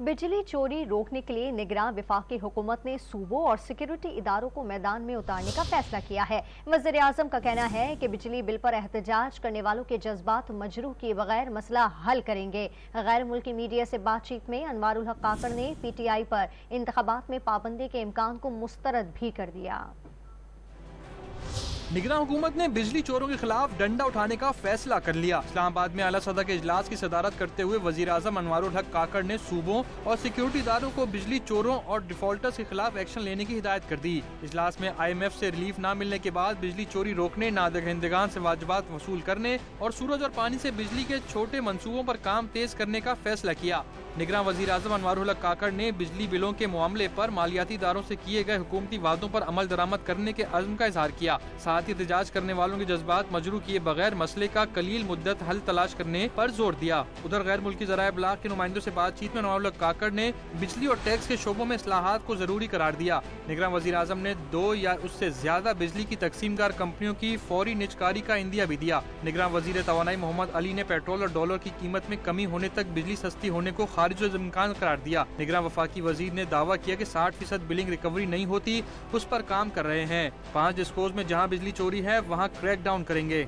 बिजली चोरी रोकने के लिए निगरान वफाकी हुकूमत ने सूबों और सिक्योरिटी इदारों को मैदान में उतारने का फैसला किया है। वज़ीर आज़म का कहना है कि बिजली बिल पर एहतजाज करने वालों के जज्बात मजरूह किए बगैर मसला हल करेंगे। गैर मुल्की मीडिया से बातचीत में अनवारुल हक काकड़ ने PTI पर इंतखाबात में पाबंदी के इम्कान को मुस्तरद भी कर दिया। निगरान हुकूमत ने बिजली चोरों के खिलाफ डंडा उठाने का फैसला कर लिया। इस्लामाबाद में आला सदर के इजलास की सदारत करते हुए वजीर आज़म अनवारुल हक काकड़ ने सूबों और सिक्योरिटी इदारों को बिजली चोरों और डिफॉल्टर्स के खिलाफ एक्शन लेने की हिदायत कर दी। इजलास में IMF से रिलीफ न मिलने के बाद बिजली चोरी रोकने, नादरहिंदगान से वाजिबात वसूल करने और सूरज और पानी से बिजली के छोटे मंसूबों पर काम तेज करने का फैसला किया। निगरान वजीर आज़म अनवारुल हक काकड़ ने बिजली बिलों के मामले पर मालियाती इदारों से किए गए हुकूमती वादों पर अमल दरामद करने के अज़्म का इजहार किया। साथ ही एहतजाज करने वालों के जज्बात मजरूह किए बगैर मसले का कलील मुद्दत हल तलाश करने पर जोर दिया। उधर गैर मुल्की ज़राए इब्लाग के नुमाइंदों से बातचीत में अनवारुल हक काकड़ ने बिजली और टैक्स के शोबों में इस्लाहात को जरूरी करार दिया। निगरान वजीर आज़म ने 2 या उससे ज्यादा बिजली की तकसीमदार कंपनियों की फौरी निजकारी का इंदिया भी दिया। निगरान वजीर तवानाई मोहम्मद अली ने पेट्रोल और डॉलर की कीमत में कमी होने तक बिजली सस्ती होने को खारिज इम्कान करार दिया। निगरान वफाकी वजीर ने दावा किया कि 60% बिलिंग रिकवरी नहीं होती, उस पर काम कर रहे हैं। 5 डिस्कोज में जहाँ बिजली चोरी है वहाँ क्रैक डाउन करेंगे।